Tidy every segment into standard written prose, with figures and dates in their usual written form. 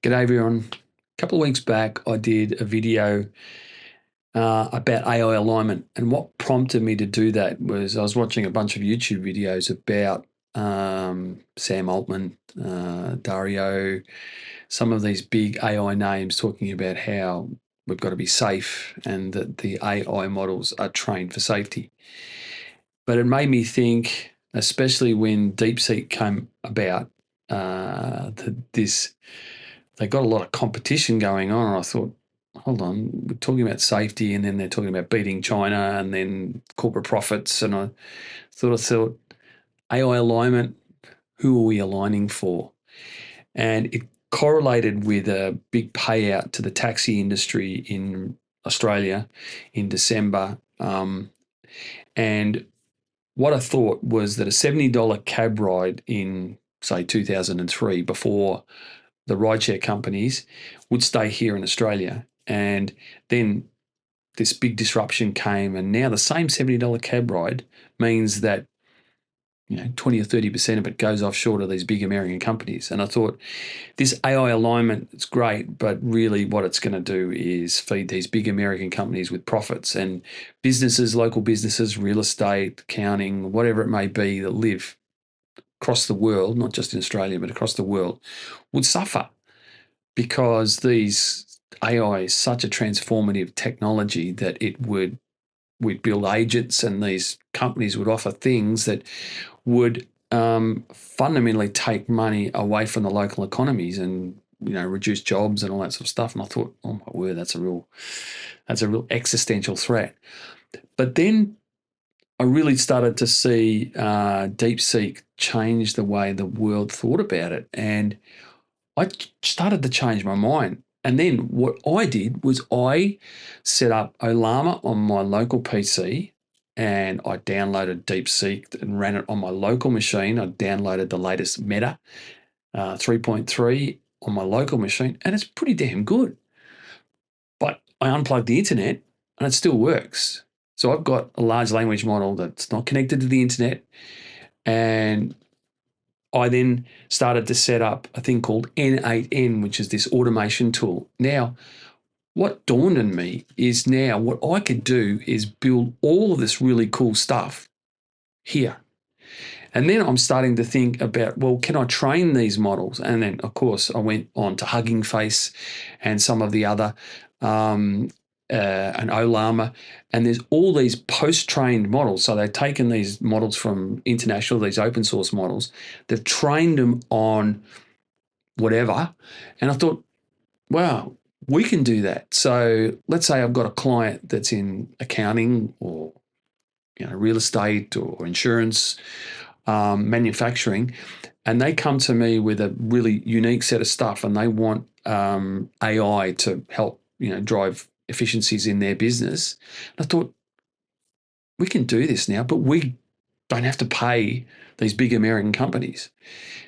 G'day everyone. A couple of weeks back, I did a video about AI alignment, and what prompted me to do that was I was watching a bunch of YouTube videos about Sam Altman, Dario, some of these big AI names talking about how we've got to be safe and that the AI models are trained for safety. But it made me think, especially when DeepSeek came about, they got a lot of competition going on. And I thought, hold on, we're talking about safety, and then they're talking about beating China and then corporate profits. And I thought, AI alignment, who are we aligning for? And it correlated with a big payout to the taxi industry in Australia in December. And what I thought was that a $70 cab ride in, say, 2003, before the rideshare companies, would stay here in Australia. And then this big disruption came, and now the same $70 cab ride means that 20 or 30% of it goes offshore to these big American companies. And I thought, this AI alignment, it's great, but really what it's going to do is feed these big American companies with profits, and businesses, local businesses, real estate, accounting, whatever it may be, that live across the world, not just in Australia, but across the world, would suffer, because these AI is such a transformative technology that we'd build agents, and these companies would offer things that would fundamentally take money away from the local economies and reduce jobs and all that sort of stuff. And I thought, oh my word, that's a real existential threat. But then I really started to see DeepSeek change the way the world thought about it, and I started to change my mind. And then what I did was I set up Olama on my local PC, and I downloaded DeepSeek and ran it on my local machine. I downloaded the latest Meta 3.3 on my local machine, and it's pretty damn good. But I unplugged the internet and it still works. So I've got a large language model that's not connected to the internet, and I then started to set up a thing called N8N, which is this automation tool. Now, what dawned on me is now what I could do is build all of this really cool stuff here. And then I'm starting to think about, well, can I train these models? And then, of course, I went on to Hugging Face and some of the other and Olama, and there's all these post-trained models. So they've taken these models from international, these open source models, they've trained them on whatever, and I thought, wow, we can do that. So let's say I've got a client that's in accounting or real estate or insurance, manufacturing, and they come to me with a really unique set of stuff, and they want AI to help drive efficiencies in their business. And I thought, we can do this now, but we don't have to pay these big American companies.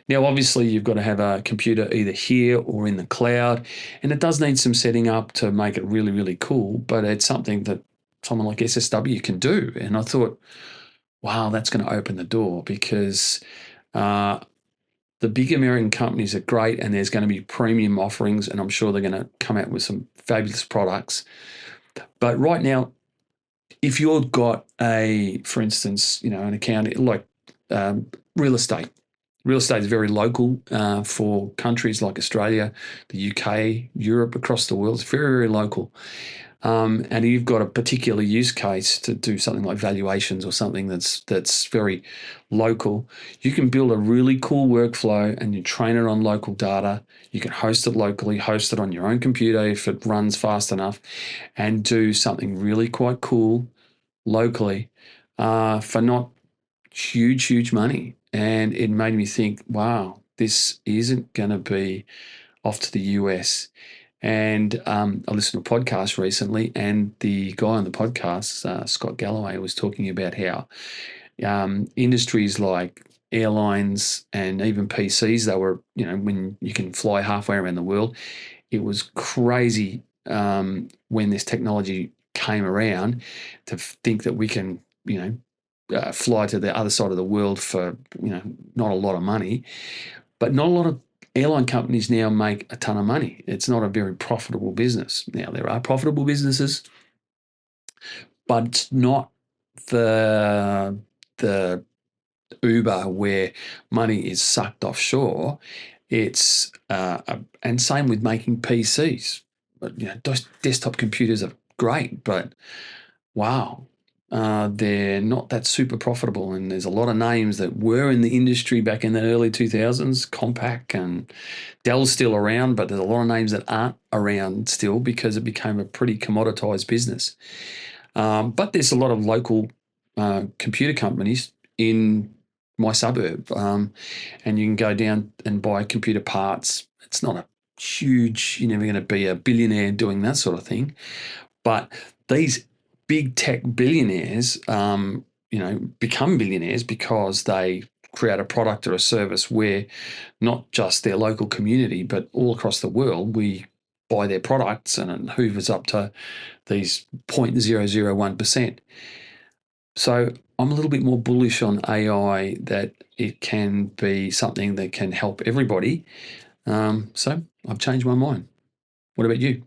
Now, obviously, you've got to have a computer either here or in the cloud, and it does need some setting up to make it really, really cool, but it's something that someone like SSW can do. And I thought, wow, that's going to open the door, because the big American companies are great, and there's going to be premium offerings, and I'm sure they're going to come out with some fabulous products. But right now, if you've got for instance, an account like real estate is very local for countries like Australia, the UK, Europe, across the world. It's very, very local. And you've got a particular use case to do something like valuations or something that's very local. You can build a really cool workflow, and you train it on local data. You can host it locally, host it on your own computer if it runs fast enough, and do something really quite cool locally for not huge, huge money. And it made me think, wow, this isn't going to be off to the US. And I listened to a podcast recently, and the guy on the podcast, Scott Galloway, was talking about how industries like airlines and even PCs, they were, when you can fly halfway around the world, it was crazy when this technology came around to think that we can, fly to the other side of the world for, not a lot of money, but not a lot of airline companies now make a ton of money. It's not a very profitable business. Now, there are profitable businesses, but it's not the Uber where money is sucked offshore. It's and same with making PCs. But desktop computers are great, but wow, they're not that super profitable. And there's a lot of names that were in the industry back in the early 2000s. Compaq and Dell's still around, but there's a lot of names that aren't around still because it became a pretty commoditized business. But there's a lot of local computer companies in my suburb, and you can go down and buy computer parts. It's not a huge, you're never going to be a billionaire doing that sort of thing. But these big tech billionaires, become billionaires because they create a product or a service where not just their local community, but all across the world, we buy their products, and it hoovers up to these 0.001%. So I'm a little bit more bullish on AI, that it can be something that can help everybody. So I've changed my mind. What about you?